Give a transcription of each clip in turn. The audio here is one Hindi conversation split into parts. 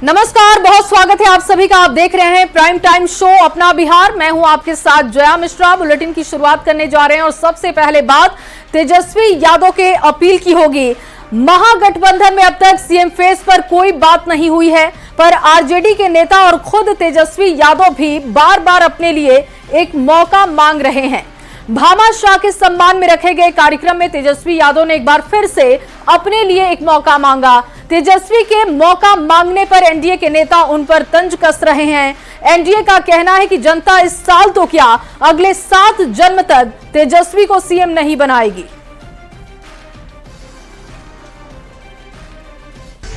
नमस्कार, बहुत स्वागत है आप सभी का। आप देख रहे हैं प्राइम टाइम शो अपना बिहार। मैं हूं आपके साथ जया मिश्रा। बुलेटिन की शुरुआत करने जा रहे हैं और सबसे पहले बात तेजस्वी यादव के अपील की होगी। महागठबंधन में अब तक सीएम फेस पर कोई बात नहीं हुई है, पर आरजेडी के नेता और खुद तेजस्वी यादव भी बार बार अपने लिए एक मौका मांग रहे हैं। भामा शाह के सम्मान में रखे गए कार्यक्रम में तेजस्वी यादव ने एक बार फिर से अपने लिए एक मौका मांगा। तेजस्वी के मौका मांगने पर एनडीए के नेता उन पर तंज कस रहे हैं। एनडीए का कहना है कि जनता इस साल तो क्या, अगले 7 जन्म तक तेजस्वी को सीएम नहीं बनाएगी।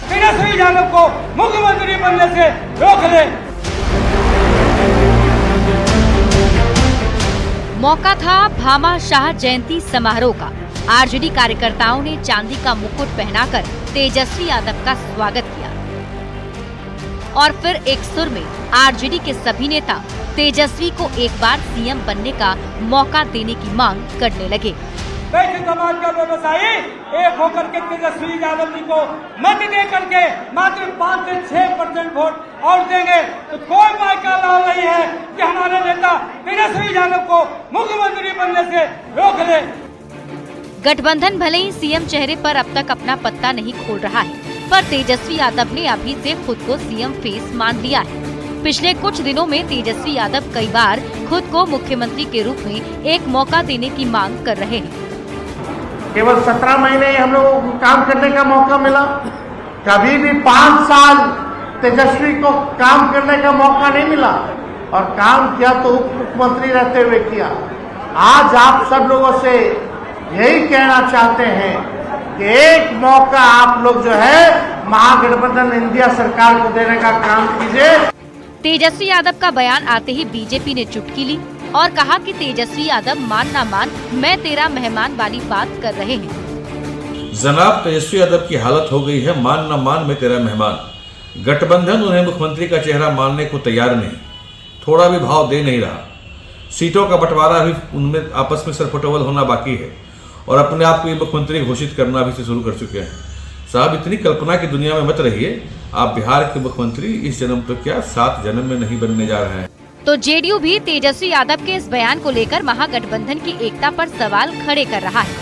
तेजस्वी यादव को मुख्यमंत्री बनने से रोक दे। मौका था भामा शाह जयंती समारोह का। आरजेडी कार्यकर्ताओं ने चांदी का मुकुट पहनाकर तेजस्वी यादव का स्वागत किया और फिर एक सुर में आरजेडी के सभी नेता तेजस्वी को एक बार सीएम बनने का मौका देने की मांग करने लगे। वैश्य समाज का व्यवसायी एक होकर के तेजस्वी यादव जी को मत दे करके मात्र 5 से 6% वोट और देंगे तो कोई बात का लाभ नहीं है कि हमारे नेता तेजस्वी यादव को मुख्यमंत्री बनने से रोक दे। गठबंधन भले ही सीएम चेहरे पर अब तक अपना पत्ता नहीं खोल रहा है, पर तेजस्वी यादव ने अभी से खुद को सीएम फेस मान लिया है। पिछले कुछ दिनों में तेजस्वी यादव कई बार खुद को मुख्यमंत्री के रूप में एक मौका देने की मांग कर रहे हैं। केवल 17 महीने हम लोगों को काम करने का मौका मिला, कभी भी 5 साल तेजस्वी को काम करने का मौका नहीं मिला और काम किया तो उप मुख्यमंत्री रहते हुए किया। आज आप सब लोगों से यही कहना चाहते हैं कि एक मौका आप लोग जो है महागठबंधन इंडिया सरकार को देने का काम कीजिए। तेजस्वी यादव का बयान आते ही बीजेपी ने चुटकी ली और कहा कि तेजस्वी यादव मान ना मान मैं तेरा मेहमान वाली बात कर रहे हैं। जनाब तेजस्वी यादव की हालत हो गई है मान ना मान मैं तेरा मेहमान। गठबंधन उन्हें मुख्यमंत्री का चेहरा मानने को तैयार नहीं, थोड़ा भी भाव दे नहीं रहा। सीटों का बंटवारा भी उनमें आपस में सरफटोल होना बाकी है और अपने आप को मुख्यमंत्री घोषित करना भी शुरू कर चुके हैं। साहब इतनी कल्पना की दुनिया में मत रहिए। आप बिहार के मुख्यमंत्री इस जन्म तो क्या 7 जन्म में नहीं बनने जा रहे हैं। तो जेडीयू भी तेजस्वी यादव के इस बयान को लेकर महागठबंधन की एकता पर सवाल खड़े कर रहा है।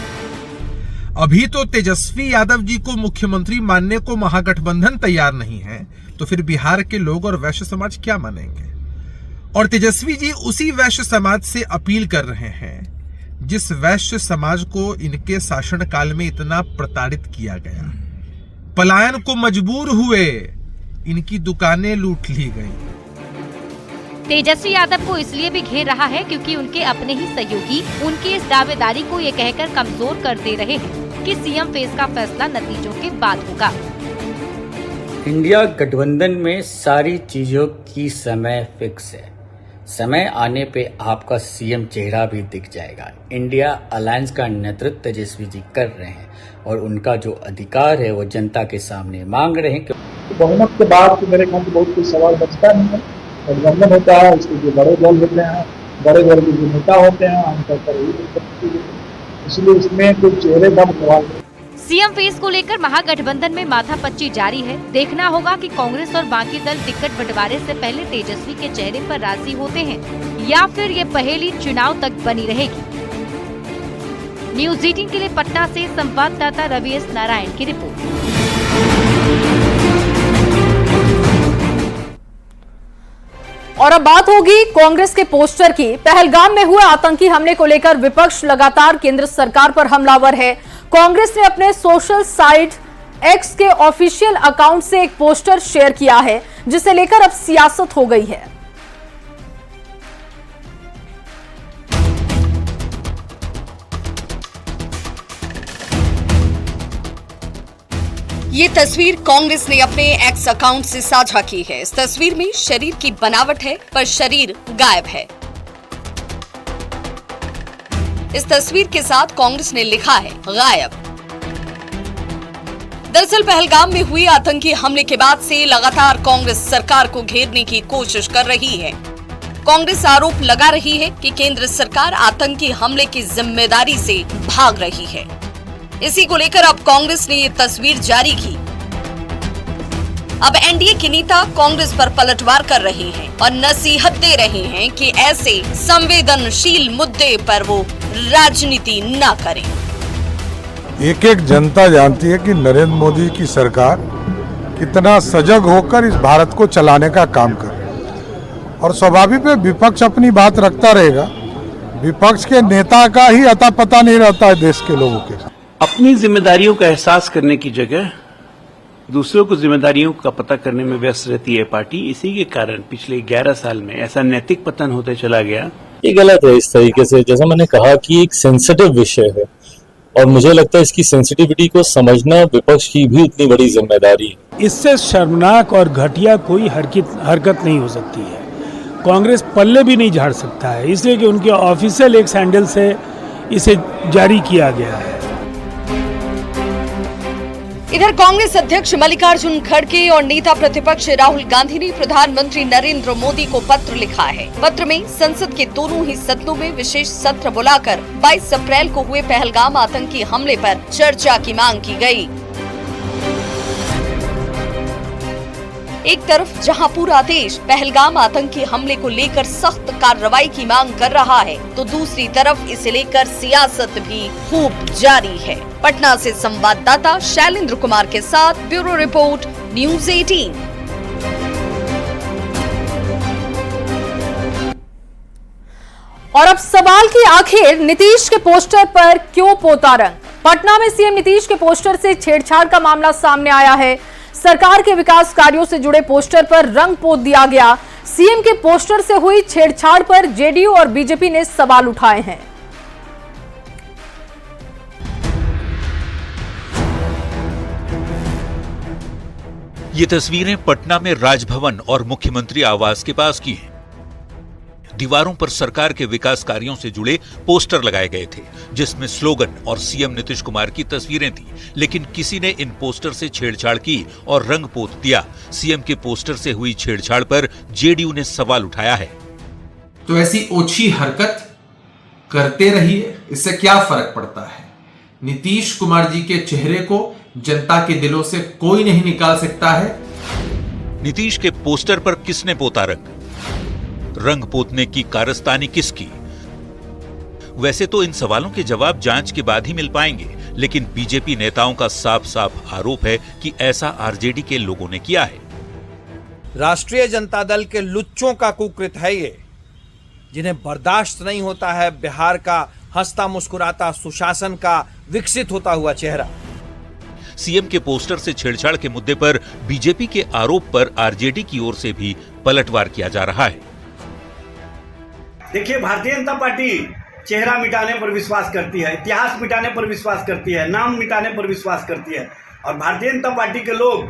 अभी तो तेजस्वी यादव जी को मुख्यमंत्री मानने को महागठबंधन तैयार नहीं है, तो फिर बिहार के लोग और वैश्य समाज क्या मानेंगे? और तेजस्वी जी उसी वैश्य समाज से अपील कर रहे हैं जिस वैश्य समाज को इनके शासनकाल में इतना प्रताड़ित किया गया। पलायन को मजबूर हुए, इनकी दुकानें लूट ली गई। तेजस्वी यादव को इसलिए भी घेर रहा है क्योंकि उनके अपने ही सहयोगी उनकी इस दावेदारी को ये कहकर कमजोर कर दे रहे हैं कि सीएम फेस का फैसला नतीजों के बाद होगा। इंडिया गठबंधन में सारी चीजों की समय फिक्स है। समय आने पे आपका सीएम चेहरा भी दिख जाएगा। इंडिया अलायंस का नेतृत्व तेजस्वी जी कर रहे हैं और उनका जो अधिकार है वो जनता के सामने मांग रहे हैं। तो बहुमत के बाद तो मेरे ख्याल से बहुत कुछ सवाल बचता नहीं है। गठबंधन होता है, उसके जो बड़े दल होते हैं, बड़े दल के जो नेता होते हैं, आमतौर पर यही, इसलिए इसमें कुछ चेहरे का सवाल। सीएम फेस को लेकर महागठबंधन में माथापच्ची जारी है। देखना होगा कि कांग्रेस और बाकी दल टिकट बंटवारे से पहले तेजस्वी के चेहरे पर राजी होते हैं या फिर ये पहेली चुनाव तक बनी रहेगी। न्यूज़ 18 के लिए पटना से संवाददाता रवि एस नारायण की रिपोर्ट। और अब बात होगी कांग्रेस के पोस्टर की। पहलगाम में हुए आतंकी हमले को लेकर विपक्ष लगातार केंद्र सरकार पर हमलावर है। कांग्रेस ने अपने सोशल साइट एक्स के ऑफिशियल अकाउंट से एक पोस्टर शेयर किया है जिसे लेकर अब सियासत हो गई है। ये तस्वीर कांग्रेस ने अपने एक्स अकाउंट से साझा की है। इस तस्वीर में शरीर की बनावट है पर शरीर गायब है। इस तस्वीर के साथ कांग्रेस ने लिखा है गायब। दरअसल पहलगाम में हुए आतंकी हमले के बाद से लगातार कांग्रेस सरकार को घेरने की कोशिश कर रही है। कांग्रेस आरोप लगा रही है कि केंद्र सरकार आतंकी हमले की जिम्मेदारी से भाग रही है। इसी को लेकर अब कांग्रेस ने ये तस्वीर जारी की। अब एनडीए के नेता कांग्रेस पर पलटवार कर रहे हैं और नसीहत दे रहे हैं कि ऐसे संवेदनशील मुद्दे पर वो राजनीति न करें। एक एक जनता जानती है कि नरेंद्र मोदी की सरकार कितना सजग होकर इस भारत को चलाने का काम कर रही है और स्वाभाविक है विपक्ष अपनी बात रखता रहेगा। विपक्ष के नेता का ही अता पता नहीं रहता है देश के लोगों के। अपनी जिम्मेदारियों का एहसास करने की जगह दूसरों को जिम्मेदारियों का पता करने में व्यस्त रहती है पार्टी। इसी के कारण पिछले 11 साल में ऐसा नैतिक पतन होते चला गया। ये गलत है। इस तरीके से, जैसा मैंने कहा कि एक सेंसिटिव विषय है और मुझे लगता है इसकी सेंसिटिविटी को समझना विपक्ष की भी उतनी बड़ी जिम्मेदारी है। इससे शर्मनाक और घटिया कोई हरकत नहीं हो सकती है। कांग्रेस पल्ले भी नहीं झाड़ सकता है, इसलिए कि उनके ऑफिशियल एक सैंडल से इसे जारी किया गया है। इधर कांग्रेस अध्यक्ष मल्लिकार्जुन खड़गे और नेता प्रतिपक्ष राहुल गांधी ने प्रधानमंत्री नरेंद्र मोदी को पत्र लिखा है। पत्र में संसद के दोनों ही सदनों में विशेष सत्र बुलाकर 22 अप्रैल को हुए पहलगाम आतंकी हमले पर चर्चा की मांग की गई। एक तरफ जहां पूरा देश पहलगाम आतंकी हमले को लेकर सख्त कार्रवाई की मांग कर रहा है, तो दूसरी तरफ इसे लेकर सियासत भी खूब जारी है। पटना से संवाददाता शैलेंद्र कुमार के साथ ब्यूरो रिपोर्ट न्यूज़ 18। और अब सवाल कि आखिर नीतीश के पोस्टर पर क्यों पोता रंग? पटना में सीएम नीतीश के पोस्टर से छेड़छाड़ का मामला सामने आया है। सरकार के विकास कार्यों से जुड़े पोस्टर पर रंग पोत दिया गया। सीएम के पोस्टर से हुई छेड़छाड़ पर जेडीयू और बीजेपी ने सवाल उठाए हैं। ये तस्वीरें पटना में राजभवन और मुख्यमंत्री आवास के पास की हैं। दीवारों पर सरकार के विकास कार्यों से जुड़े पोस्टर लगाए गए थे, जिसमें स्लोगन और सीएम नीतीश कुमार की तस्वीरें थी। लेकिन किसी ने इन पोस्टर से छेड़छाड़ की और रंग पोत दिया। सीएम के पोस्टर से हुई छेड़छाड़ पर जेडीयू ने सवाल उठाया है। तो ऐसी ओछी हरकत करते रहिए, इससे क्या फर्क पड़ता है? नीतीश कुमार जी के चेहरे को जनता के दिलों से कोई नहीं निकाल सकता है। नीतीश के पोस्टर पर किसने पोता रंग? रंग पोतने की कारस्तानी किसकी? वैसे तो इन सवालों के जवाब जांच के बाद ही मिल पाएंगे, लेकिन बीजेपी नेताओं का साफ साफ आरोप है कि ऐसा आरजेडी के लोगों ने किया है। राष्ट्रीय जनता दल के लुच्चों का कुकृत है ये, जिन्हें बर्दाश्त नहीं होता है बिहार का हंसता मुस्कुराता सुशासन का विकसित होता हुआ चेहरा। सीएम के पोस्टर से छेड़छाड़ के मुद्दे पर बीजेपी के आरोप पर आरजेडी की ओर से भी पलटवार किया जा रहा है। देखिए, भारतीय जनता पार्टी चेहरा मिटाने पर विश्वास करती है, इतिहास मिटाने पर विश्वास करती है, नाम मिटाने पर विश्वास करती है। और भारतीय जनता पार्टी के लोग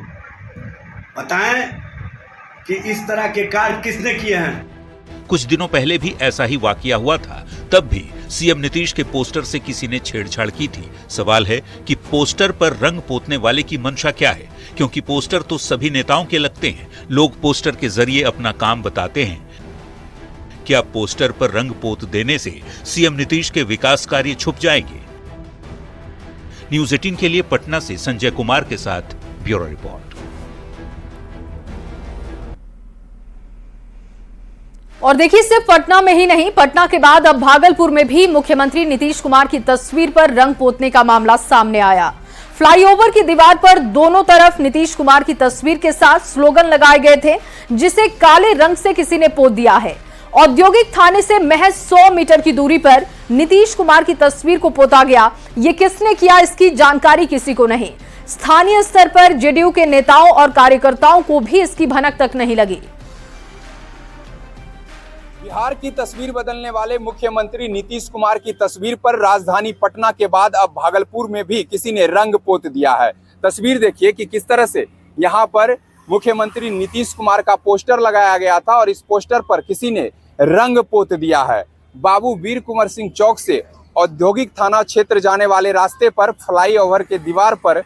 बताएं कि इस तरह के कार्य किसने किए हैं। कुछ दिनों पहले भी ऐसा ही वाकया हुआ था, तब भी सीएम नीतीश के पोस्टर से किसी ने छेड़छाड़ की थी। सवाल है कि पोस्टर पर रंग पोतने वाले की मंशा क्या है, क्योंकि पोस्टर तो सभी नेताओं के लगते हैं। लोग पोस्टर के जरिए अपना काम बताते हैं। क्या पोस्टर पर रंग पोत देने से सीएम नीतीश के विकास कार्य छुप जाएंगे? न्यूज़ 18 के लिए पटना से संजय कुमार के साथ ब्यूरो रिपोर्ट। और देखिए, सिर्फ पटना में ही नहीं, पटना के बाद अब भागलपुर में भी मुख्यमंत्री नीतीश कुमार की तस्वीर पर रंग पोतने का मामला सामने आया। फ्लाईओवर की दीवार पर दोनों तरफ नीतीश कुमार की तस्वीर के साथ स्लोगन लगाए गए थे, जिसे काले रंग से किसी ने पोत दिया है। औद्योगिक थाने से महज 100 मीटर की दूरी पर नीतीश कुमार की तस्वीर को पोता गया। ये किसने किया, इसकी जानकारी किसी को नहीं। स्थानीय स्तर पर जेडीयू के नेताओं और कार्यकर्ताओं को भी इसकी भनक तक नहीं लगी। बिहार की तस्वीर बदलने वाले मुख्यमंत्री नीतीश कुमार की तस्वीर पर राजधानी पटना के बाद अब भागलपुर में भी किसी ने रंग पोत दिया है। तस्वीर देखिए कि किस तरह से यहाँ पर मुख्यमंत्री नीतीश कुमार का पोस्टर लगाया गया था और इस पोस्टर पर किसी ने रंग पोत दिया है। बाबू वीर कुंवर सिंह चौक से औद्योगिक थाना क्षेत्र जाने वाले रास्ते पर फ्लाईओवर के दीवार पर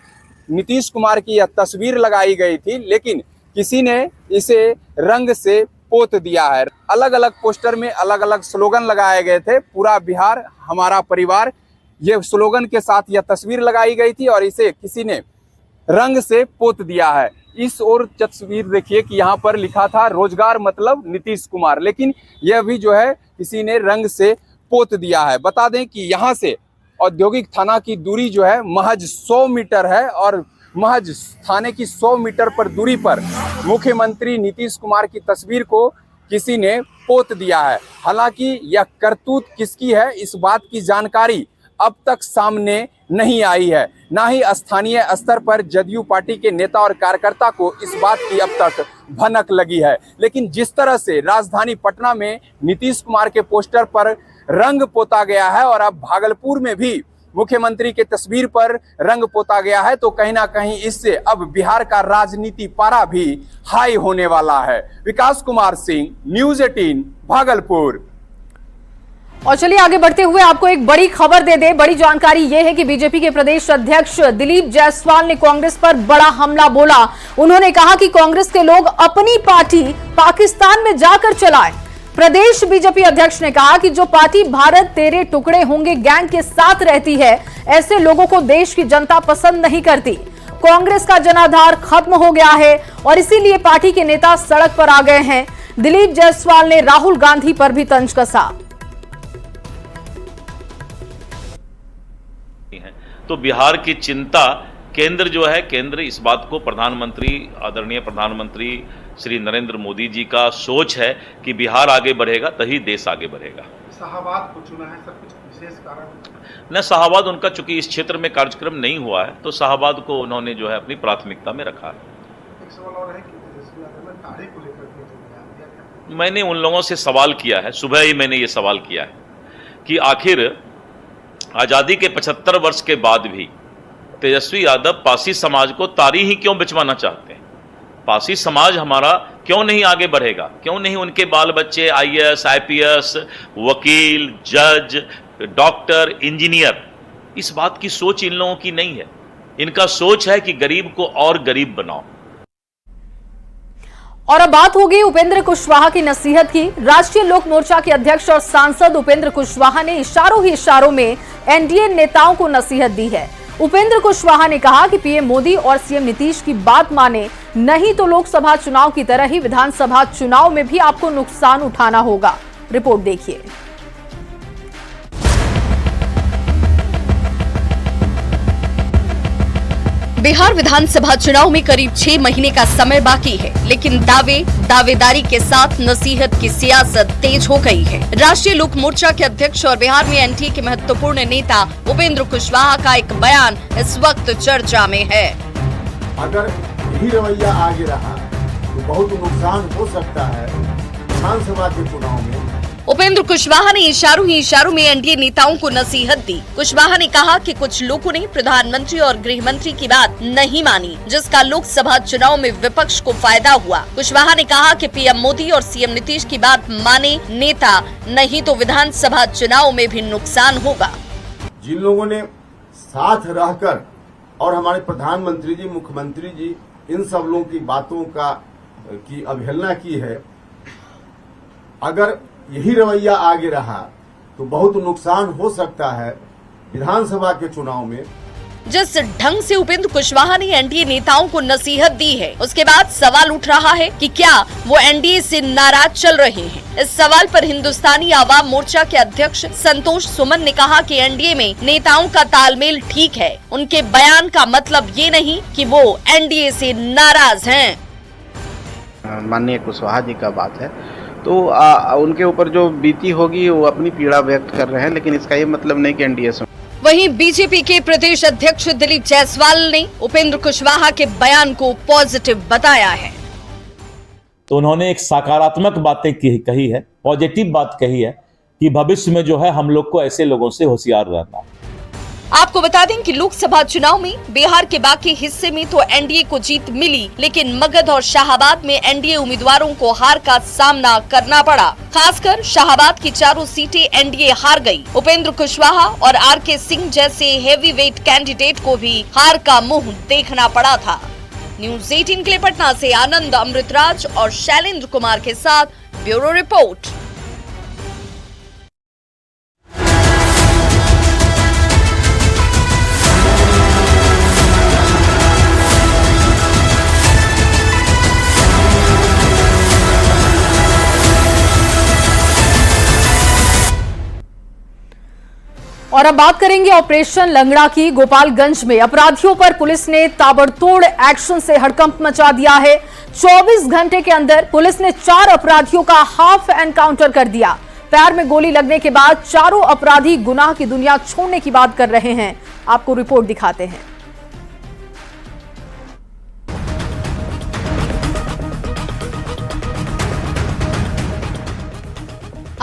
नीतीश कुमार की यह तस्वीर लगाई गई थी, लेकिन किसी ने इसे रंग से पोत दिया है। अलग अलग पोस्टर में अलग अलग स्लोगन लगाए गए थे। पूरा बिहार हमारा परिवार, ये स्लोगन के साथ यह तस्वीर लगाई गई थी और इसे किसी ने रंग से पोत दिया है। इस और तस्वीर देखिए कि यहाँ पर लिखा था रोजगार मतलब नीतीश कुमार, लेकिन यह भी जो है किसी ने रंग से पोत दिया है। बता दें कि यहाँ से औद्योगिक थाना की दूरी जो है महज 100 मीटर है और महज थाने की 100 मीटर पर दूरी पर मुख्यमंत्री नीतीश कुमार की तस्वीर को किसी ने पोत दिया है। हालांकि यह करतूत किसकी है इस बात की जानकारी अब तक सामने नहीं आई है। ना ही स्थानीय स्तर पर जदयू पार्टी के नेता और कार्यकर्ता को इस बात की अब तक भनक लगी है। लेकिन जिस तरह से राजधानी पटना में नीतीश कुमार के पोस्टर पर रंग पोता गया है और अब भागलपुर में भी मुख्यमंत्री के तस्वीर पर रंग पोता गया है, तो कहीं ना कहीं इससे अब बिहार का राजनीति पारा भी हाई होने वाला है। विकास कुमार सिंह, न्यूज़ 18, भागलपुर। और चलिए आगे बढ़ते हुए आपको एक बड़ी खबर दे दे। बड़ी जानकारी यह है कि बीजेपी के प्रदेश अध्यक्ष दिलीप जायसवाल ने कांग्रेस पर बड़ा हमला बोला। उन्होंने कहा कि कांग्रेस के लोग अपनी पार्टी पाकिस्तान में जाकर चलाएं। प्रदेश बीजेपी अध्यक्ष ने कहा कि जो पार्टी भारत तेरे टुकड़े होंगे गैंग के साथ रहती है, ऐसे लोगों को देश की जनता पसंद नहीं करती। कांग्रेस का जनाधार खत्म हो गया है और इसीलिए पार्टी के नेता सड़क पर आ गए हैं। दिलीप जायसवाल ने राहुल गांधी पर भी तंज कसा। तो बिहार की चिंता केंद्र जो है, केंद्र इस बात को प्रधानमंत्री, आदरणीय प्रधानमंत्री श्री नरेंद्र मोदी जी का सोच है कि बिहार आगे बढ़ेगा तभी देश आगे बढ़ेगा। शाहबाद को चुना है सर, कुछ विशेष कारण? न, शाहबाद उनका चूंकि इस क्षेत्र में कार्यक्रम नहीं हुआ है तो शाहबाद को उन्होंने जो है अपनी प्राथमिकता में रखा है। एक सवाल और है कि तारीख को लेकर मैंने उन लोगों से सवाल किया है, सुबह ही मैंने ये सवाल किया है कि आखिर आज़ादी के 75 वर्ष के बाद भी तेजस्वी यादव पासी समाज को तारी ही क्यों बिचवाना चाहते हैं? पासी समाज हमारा क्यों नहीं आगे बढ़ेगा? क्यों नहीं उनके बाल बच्चे IAS, IPS, वकील, जज, डॉक्टर, इंजीनियर? इस बात की सोच इन लोगों की नहीं है। इनका सोच है कि गरीब को और गरीब बनाओ। और अब बात होगी उपेंद्र कुशवाहा की नसीहत की। राष्ट्रीय लोक मोर्चा के अध्यक्ष और सांसद उपेंद्र कुशवाहा ने इशारों ही इशारों में एनडीए नेताओं को नसीहत दी है। उपेंद्र कुशवाहा ने कहा कि पीएम मोदी और सीएम नीतीश की बात माने, नहीं तो लोकसभा चुनाव की तरह ही विधानसभा चुनाव में भी आपको नुकसान उठाना होगा। रिपोर्ट देखिए। बिहार विधानसभा चुनाव में करीब 6 महीने का समय बाकी है, लेकिन दावेदारी के साथ नसीहत की सियासत तेज हो गई है। राष्ट्रीय लोक मोर्चा के अध्यक्ष और बिहार में एनडीए के महत्वपूर्ण नेता उपेंद्र कुशवाहा का एक बयान इस वक्त चर्चा में है। अगर यही रवैया आगे रहा तो बहुत नुकसान हो सकता है विधानसभा के चुनाव में। उपेंद्र कुशवाहा ने इशारों ही इशारों में एनडीए नेताओं को नसीहत दी। कुशवाहा ने कहा कि कुछ लोगों ने प्रधानमंत्री और गृह मंत्री की बात नहीं मानी, जिसका लोकसभा चुनाव में विपक्ष को फायदा हुआ। कुशवाहा ने कहा कि पीएम मोदी और सीएम नीतीश की बात माने नेता, नहीं तो विधानसभा चुनाव में भी नुकसान होगा। जिन लोगों ने साथ रहकर और हमारे प्रधानमंत्री जी, मुख्यमंत्री जी, इन सब लोगों की बातों की अवहेलना की है, अगर यही रवैया आगे रहा तो बहुत नुकसान हो सकता है विधानसभा के चुनाव में। जिस ढंग से उपेंद्र कुशवाहा ने एनडीए नेताओं को नसीहत दी है, उसके बाद सवाल उठ रहा है कि क्या वो एनडीए से नाराज चल रहे हैं। इस सवाल पर हिंदुस्तानी आवाम मोर्चा के अध्यक्ष संतोष सुमन ने कहा कि एनडीए में नेताओं का तालमेल ठीक है। उनके बयान का मतलब ये नहीं कि वो एनडीए से नाराज हैं। माननीय कुशवाहा जी का बात है तो उनके ऊपर जो बीती होगी वो अपनी पीड़ा व्यक्त कर रहे हैं, लेकिन इसका ये मतलब नहीं कि एनडीए से। वहीं बीजेपी के प्रदेश अध्यक्ष दिलीप जायसवाल ने उपेंद्र कुशवाहा के बयान को पॉजिटिव बताया है। तो उन्होंने एक सकारात्मक बातें कही है, पॉजिटिव बात कही है कि भविष्य में जो है हम लोग को ऐसे लोगों से होशियार रहना। आपको बता दें कि लोकसभा चुनाव में बिहार के बाकी हिस्से में तो एनडीए को जीत मिली, लेकिन मगध और शाहाबाद में एनडीए उम्मीदवारों को हार का सामना करना पड़ा। खासकर शाहाबाद की 4 सीटें एनडीए हार गई। उपेंद्र कुशवाहा और आरके सिंह जैसे हेवीवेट कैंडिडेट को भी हार का मुंह देखना पड़ा था। न्यूज़ 18 के लिए पटना से आनंद अमृतराज और शैलेंद्र कुमार के साथ ब्यूरो रिपोर्ट। और अब बात करेंगे ऑपरेशन लंगड़ा की। गोपालगंज में अपराधियों पर पुलिस ने ताबड़तोड़ एक्शन से हड़कंप मचा दिया है। 24 घंटे के अंदर पुलिस ने 4 अपराधियों का हाफ एनकाउंटर कर दिया। पैर में गोली लगने के बाद चारों अपराधी गुनाह की दुनिया छोड़ने की बात कर रहे हैं। आपको रिपोर्ट दिखाते हैं।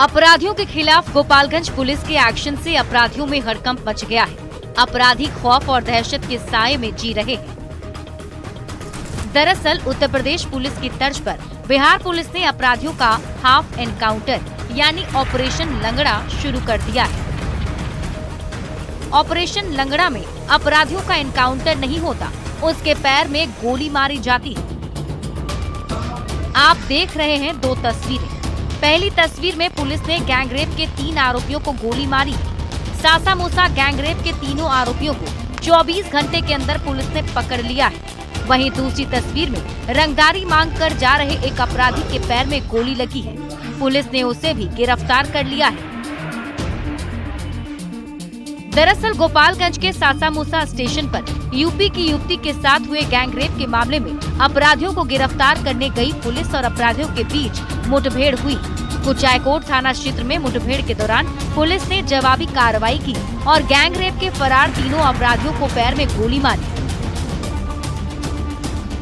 अपराधियों के खिलाफ गोपालगंज पुलिस के एक्शन से अपराधियों में हड़कंप मच गया है। अपराधी खौफ और दहशत के साए में जी रहे हैं। दरअसल उत्तर प्रदेश पुलिस की तर्ज पर बिहार पुलिस ने अपराधियों का हाफ एनकाउंटर यानी ऑपरेशन लंगड़ा शुरू कर दिया है। ऑपरेशन लंगड़ा में अपराधियों का एनकाउंटर नहीं होता, उसके पैर में गोली मारी जाती है। आप देख रहे हैं 2 तस्वीरें। पहली तस्वीर में पुलिस ने गैंगरेप के 3 आरोपियों को गोली मारी। सासा मूसा गैंगरेप के तीनों आरोपियों को 24 घंटे के अंदर पुलिस ने पकड़ लिया है। वहीं दूसरी तस्वीर में रंगदारी मांग कर जा रहे एक अपराधी के पैर में गोली लगी है। पुलिस ने उसे भी गिरफ्तार कर लिया है। दरअसल गोपालगंज के सासा मूसा स्टेशन पर यूपी की युवती के साथ हुए गैंगरेप के मामले में अपराधियों को गिरफ्तार करने गई पुलिस और अपराधियों के बीच मुठभेड़ हुई। कुचायकोट थाना क्षेत्र में मुठभेड़ के दौरान पुलिस ने जवाबी कार्रवाई की और गैंगरेप के फरार तीनों अपराधियों को पैर में गोली मारी।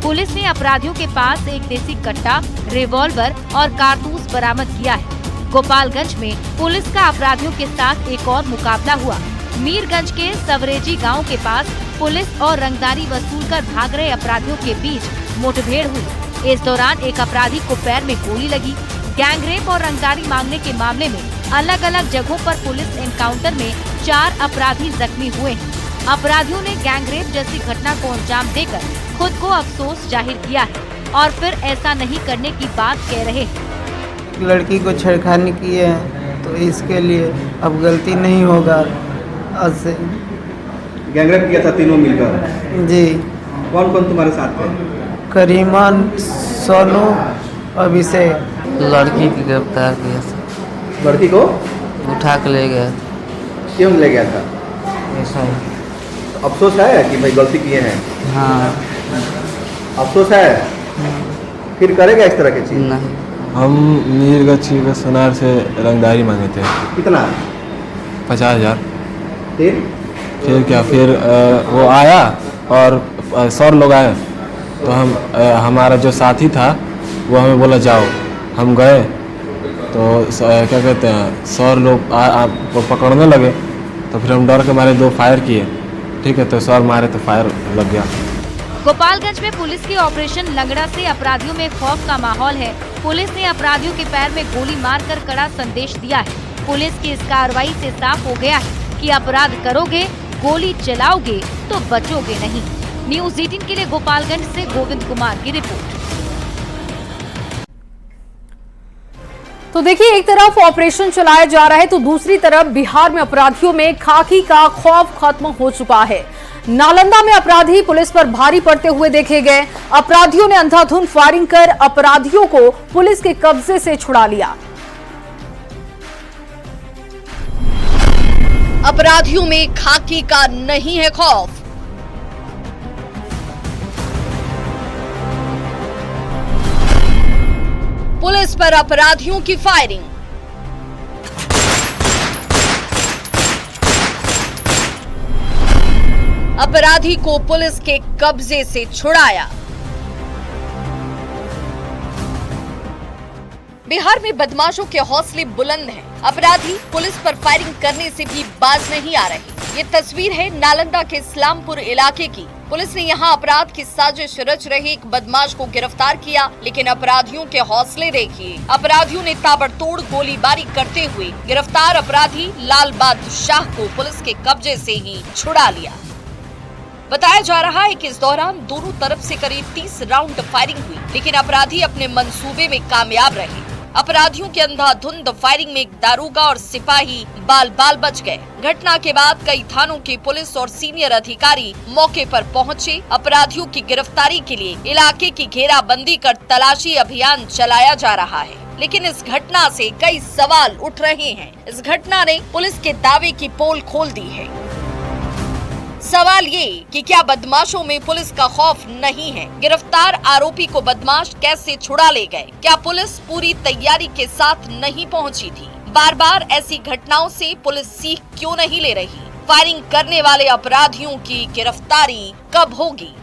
पुलिस ने अपराधियों के पास एक देसी कट्टा, रिवॉल्वर और कारतूस बरामद किया है। गोपालगंज में पुलिस का अपराधियों के साथ एक और मुकाबला हुआ। मीरगंज के सवरेजी गांव के पास पुलिस और रंगदारी वसूल कर भाग रहे अपराधियों के बीच मुठभेड़ हुई। इस दौरान एक अपराधी को पैर में गोली लगी। गैंगरेप और रंगदारी मांगने के मामले में अलग अलग जगहों पर पुलिस एनकाउंटर में 4 अपराधी जख्मी हुए हैं। अपराधियों ने गैंगरेप जैसी घटना को अंजाम देकर खुद को अफसोस जाहिर किया है और फिर ऐसा नहीं करने की बात कह रहे हैं। लड़की को छेड़खानी की है तो इसके लिए अब गलती नहीं होगा। आज से गैंगरेप किया था तीनों मिलकर? जी। कौन कौन तुम्हारे साथ थे? करीमान, सोनू, अभिषेक। लड़की की गिरफ्तार किया। लड़की को उठा के ले गया। क्यों ले गया था? ऐसा ही। अफसोस है कि भाई गलती किए हैं? हाँ। अफसोस है? फिर करेगा इस तरह की चीज? नहीं। हम मीरगंज के सोनार से रंगदारी मांगे थे। कितना? 50,000। फिर क्या, फिर वो आया और 100 लोग आए तो हमारा जो साथी था वो हमें बोला जाओ। हम गए तो क्या कहते हैं 100 लोग पकड़ने लगे तो फिर हम डर के मारे 2 फायर किए। ठीक है, तो 100 मारे तो फायर लग गया। गोपालगंज में पुलिस के ऑपरेशन लंगड़ा से अपराधियों में खौफ का माहौल है। पुलिस ने अपराधियों के पैर में गोली मारकर कड़ा संदेश दिया है। पुलिस की इस कार्रवाई से साफ हो गया है कि अपराध करोगे, गोली चलाओगे तो बचोगे नहीं। न्यूज़ 18 के लिए गोपालगंज से गोविंद कुमार की रिपोर्ट। तो देखिए, एक तरफ ऑपरेशन चलाया जा रहा है तो दूसरी तरफ बिहार में अपराधियों में खाकी का खौफ खत्म हो चुका है। नालंदा में अपराधी पुलिस पर भारी पड़ते हुए देखे गए। अपराधियों ने अंधाधुंध फायरिंग कर अपराधियों को पुलिस के कब्जे से छुड़ा लिया। अपराधियों में खाकी का नहीं है खौफ। पुलिस पर अपराधियों की फायरिंग। अपराधी को पुलिस के कब्जे से छुड़ाया। बिहार में बदमाशों के हौसले बुलंद हैं। अपराधी पुलिस पर फायरिंग करने से भी बाज नहीं आ रहे। ये तस्वीर है नालंदा के इस्लामपुर इलाके की। पुलिस ने यहां अपराध की साजिश रच रहे एक बदमाश को गिरफ्तार किया, लेकिन अपराधियों के हौसले देखिए। अपराधियों ने ताबड़तोड़ गोलीबारी करते हुए गिरफ्तार अपराधी लाल बहादुर शाह को पुलिस के कब्जे से ही छुड़ा लिया। बताया जा रहा है कि इस दौरान दोनों तरफ से करीब 30 राउंड फायरिंग हुई, लेकिन अपराधी अपने मंसूबे में कामयाब रहे। अपराधियों के अंधाधुंध फायरिंग में एक दारोगा और सिपाही बाल बाल बच गए। घटना के बाद कई थानों की पुलिस और सीनियर अधिकारी मौके पर पहुंचे। अपराधियों की गिरफ्तारी के लिए इलाके की घेराबंदी कर तलाशी अभियान चलाया जा रहा है। लेकिन इस घटना से कई सवाल उठ रहे हैं। इस घटना ने पुलिस के दावे की पोल खोल दी है। सवाल ये कि क्या बदमाशों में पुलिस का खौफ नहीं है? गिरफ्तार आरोपी को बदमाश कैसे छुड़ा ले गए? क्या पुलिस पूरी तैयारी के साथ नहीं पहुंची थी? बार बार ऐसी घटनाओं से पुलिस सीख क्यों नहीं ले रही? फायरिंग करने वाले अपराधियों की गिरफ्तारी कब होगी?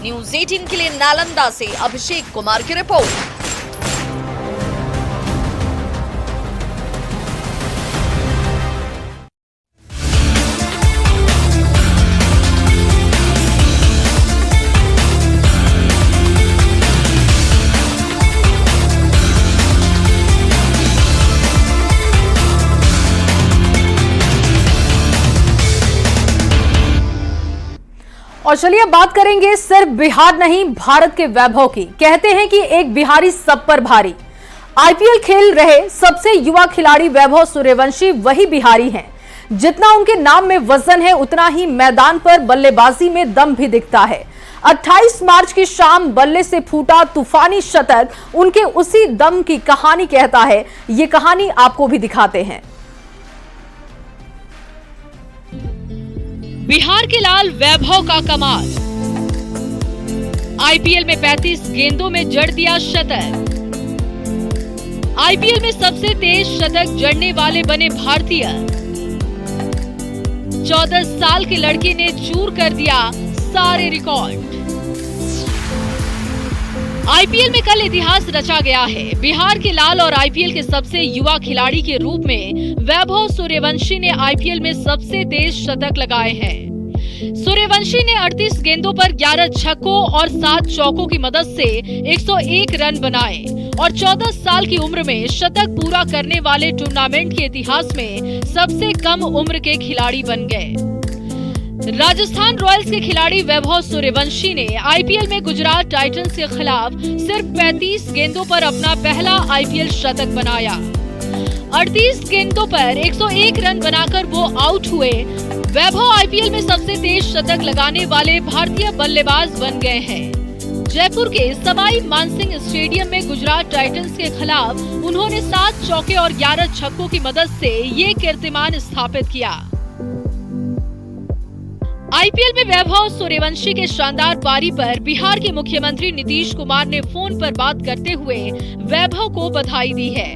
न्यूज़ 18 के लिए नालंदा से अभिषेक कुमार की रिपोर्ट। और चलिए अब बात करेंगे सिर्फ बिहार नहीं भारत के वैभव की। कहते हैं कि एक बिहारी सब पर भारी। आईपीएल खेल रहे सबसे युवा खिलाड़ी वैभव सूर्यवंशी वही बिहारी हैं। जितना उनके नाम में वजन है उतना ही मैदान पर बल्लेबाजी में दम भी दिखता है। 28 मार्च की शाम बल्ले से फूटा तूफानी शतक उनके उसी दम की कहानी कहता है। ये कहानी आपको भी दिखाते हैं। बिहार के लाल वैभव का कमाल। आईपीएल में 35 गेंदों में जड़ दिया शतक। आईपीएल में सबसे तेज शतक जड़ने वाले बने भारतीय। 14 साल के लड़के ने चूर कर दिया सारे रिकॉर्ड। आईपीएल में कल इतिहास रचा गया है। बिहार के लाल और आईपीएल के सबसे युवा खिलाड़ी के रूप में वैभव सूर्यवंशी ने आईपीएल में सबसे तेज शतक लगाए हैं। सूर्यवंशी ने 38 गेंदों पर 11 छक्कों और 7 चौकों की मदद से 101 रन बनाए और 14 साल की उम्र में शतक पूरा करने वाले टूर्नामेंट के इतिहास में सबसे कम उम्र के खिलाड़ी बन गए। राजस्थान रॉयल्स के खिलाड़ी वैभव सूर्यवंशी ने आईपीएल में गुजरात टाइटंस के खिलाफ सिर्फ 35 गेंदों पर अपना पहला आईपीएल शतक बनाया। 38 गेंदों पर 101 रन बनाकर वो आउट हुए। वैभव आईपीएल में सबसे तेज शतक लगाने वाले भारतीय बल्लेबाज बन गए हैं। जयपुर के सवाई मानसिंह स्टेडियम में गुजरात टाइटंस के खिलाफ उन्होंने 7 चौके और 11 छक्कों की मदद से ये कीर्तिमान स्थापित किया। आईपीएल में वैभव सूर्यवंशी के शानदार पारी पर बिहार के मुख्यमंत्री नीतीश कुमार ने फोन पर बात करते हुए वैभव को बधाई दी है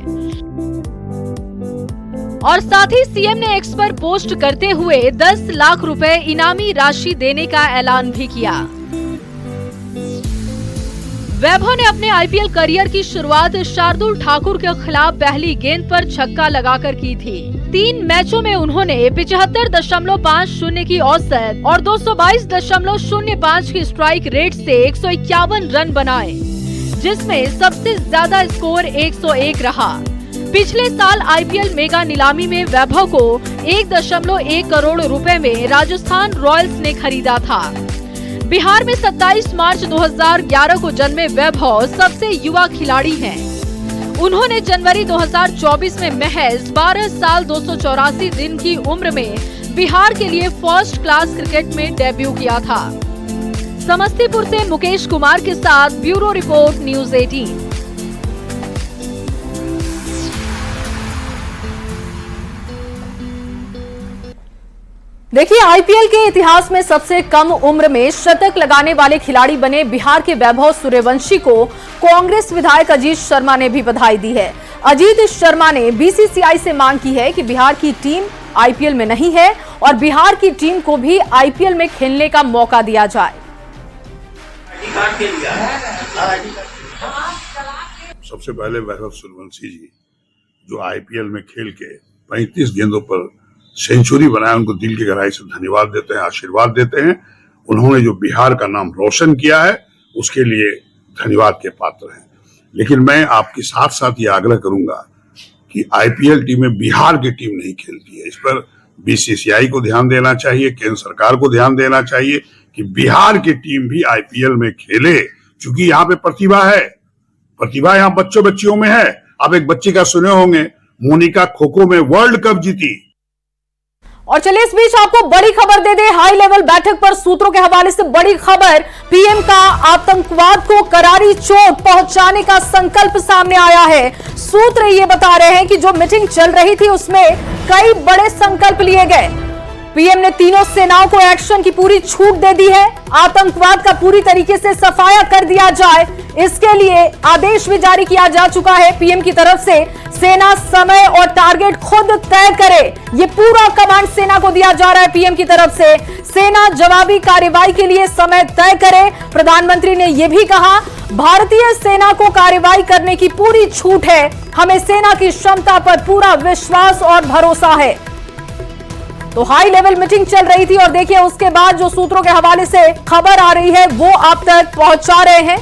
और साथ ही सीएम ने एक्स पर पोस्ट करते हुए 10 लाख रुपए इनामी राशि देने का ऐलान भी किया। वैभव ने अपने आईपीएल करियर की शुरुआत शार्दुल ठाकुर के खिलाफ पहली गेंद पर छक्का लगाकर की थी। 3 मैचों में उन्होंने 75.50 की औसत और 222.05 की स्ट्राइक रेट से 151 रन बनाए, जिसमें सबसे ज्यादा स्कोर 101 रहा। पिछले साल आईपीएल मेगा नीलामी में वैभव को 1.1 करोड़ रुपए में राजस्थान रॉयल्स ने खरीदा था। बिहार में 27 मार्च 2011 को जन्मे वैभव सबसे युवा खिलाड़ी हैं। उन्होंने जनवरी 2024 में महज 12 साल 284 दिन की उम्र में बिहार के लिए फर्स्ट क्लास क्रिकेट में डेब्यू किया था। समस्तीपुर से मुकेश कुमार के साथ ब्यूरो रिपोर्ट न्यूज़ 18। देखिए, आईपीएल के इतिहास में सबसे कम उम्र में शतक लगाने वाले खिलाड़ी बने बिहार के वैभव सूर्यवंशी को कांग्रेस विधायक अजीत शर्मा ने भी बधाई दी है। अजीत शर्मा ने बीसीसीआई से मांग की है कि बिहार की टीम आईपीएल में नहीं है और बिहार की टीम को भी आईपीएल में खेलने का मौका दिया जाए। सबसे पहले वैभव सूर्यवंशी जी जो आईपीएल में खेल के 35 गेंदों पर सेंचुरी बनाया, उनको दिल की गहराई से धन्यवाद देते हैं, आशीर्वाद देते हैं। उन्होंने जो बिहार का नाम रोशन किया है उसके लिए धन्यवाद के पात्र हैं। लेकिन मैं आपके साथ साथ ये आग्रह करूंगा कि आईपीएल टीम में बिहार की टीम नहीं खेलती है। इस पर बीसीसीआई को ध्यान देना चाहिए, केंद्र सरकार को ध्यान देना चाहिए कि बिहार की टीम भी आईपीएल में खेले, क्योंकि यहाँ पे प्रतिभा है। प्रतिभा यहाँ बच्चों बच्चियों में है। आप एक बच्चे का सुने होंगे, मोनिका खो खो में वर्ल्ड कप जीती। और चलिए इस बीच आपको बड़ी खबर दे दे। हाई लेवल बैठक पर सूत्रों के हवाले से बड़ी खबर। पीएम का आतंकवाद को करारी चोट पहुंचाने का संकल्प सामने आया है। सूत्र ये बता रहे हैं कि जो मीटिंग चल रही थी उसमें कई बड़े संकल्प लिए गए। पीएम ने तीनों सेनाओं को एक्शन की पूरी छूट दे दी है। आतंकवाद का पूरी तरीके से सफाया कर दिया जाए, इसके लिए आदेश भी जारी किया जा चुका है। पीएम की तरफ से सेना समय और टारगेट खुद तय करे, ये पूरा कमांड सेना को दिया जा रहा है। पीएम की तरफ से सेना जवाबी कार्रवाई के लिए समय तय करे। प्रधानमंत्री ने यह भी कहा, भारतीय सेना को कार्रवाई करने की पूरी छूट है, हमें सेना की क्षमता पर पूरा विश्वास और भरोसा है। तो हाई लेवल मीटिंग चल रही थी और देखिए उसके बाद जो सूत्रों के हवाले से खबर आ रही है वो आप तक पहुंचा रहे हैं।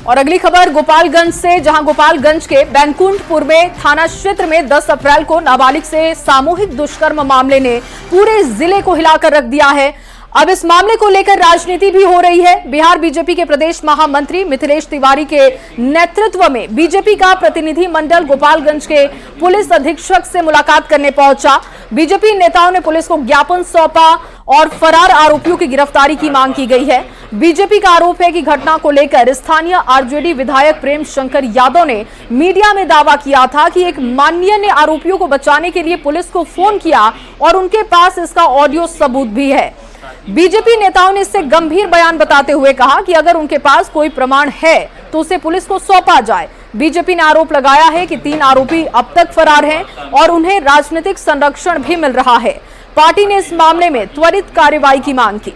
और अगली खबर गोपालगंज से, जहां गोपालगंज के बैंकुंठपुर में थाना क्षेत्र में 10 अप्रैल को नाबालिग से सामूहिक दुष्कर्म मामले ने पूरे जिले को हिलाकर रख दिया है। अब इस मामले को लेकर राजनीति भी हो रही है। बिहार बीजेपी के प्रदेश महामंत्री मिथिलेश तिवारी के नेतृत्व में बीजेपी का प्रतिनिधि मंडल गोपालगंज के पुलिस अधीक्षक से मुलाकात करने पहुंचा। बीजेपी नेताओं ने पुलिस को ज्ञापन सौंपा और फरार आरोपियों की गिरफ्तारी की मांग की गई है। बीजेपी का आरोप है कि घटना को लेकर स्थानीय आरजेडी विधायक प्रेम शंकर यादव ने मीडिया में दावा किया था कि एक माननीय ने आरोपियों को बचाने के लिए पुलिस को फोन किया और उनके पास इसका ऑडियो सबूत भी है। बीजेपी नेताओं ने इससे गंभीर बयान बताते हुए कहा कि अगर उनके पास कोई प्रमाण है तो उसे पुलिस को सौंपा जाए। बीजेपी ने आरोप लगाया है कि 3 आरोपी अब तक फरार हैं और उन्हें राजनीतिक संरक्षण भी मिल रहा है। पार्टी ने इस मामले में त्वरित कार्रवाई की मांग की।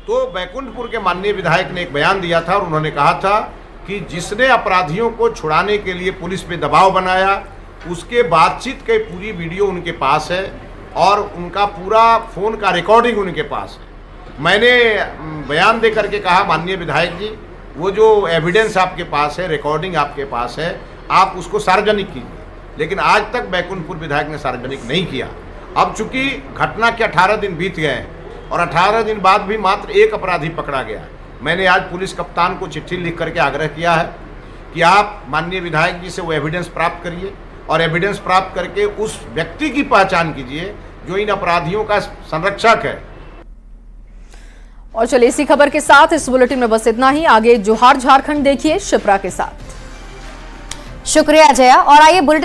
तो बैकुंठपुर के माननीय विधायक ने एक बयान दिया था और उन्होंने कहा था कि जिसने अपराधियों को छुड़ाने के लिए पुलिस पे दबाव बनाया, उसके बातचीत के पूरी वीडियो उनके पास है और उनका पूरा फोन का रिकॉर्डिंग उनके पास है। मैंने बयान दे करके कहा, माननीय विधायक जी, वो जो एविडेंस आपके पास है, रिकॉर्डिंग आपके पास है, आप उसको सार्वजनिक कीजिए। लेकिन आज तक बैकुंठपुर विधायक ने सार्वजनिक नहीं किया। अब चूंकि घटना के 18 दिन बीत गए हैं और 18 दिन बाद भी मात्र एक अपराधी पकड़ा गया है, मैंने आज पुलिस कप्तान को चिट्ठी लिख करके आग्रह किया है कि आप माननीय विधायक जी से वो एविडेंस प्राप्त करिए और एविडेंस प्राप्त करके उस व्यक्ति की पहचान कीजिए जो इन अपराधियों का संरक्षक है। और चलिए इसी खबर के साथ इस बुलेटिन में बस इतना ही। आगे जोहार झारखंड देखिए शिप्रा के साथ। शुक्रिया जया। और आइए बुलेटिन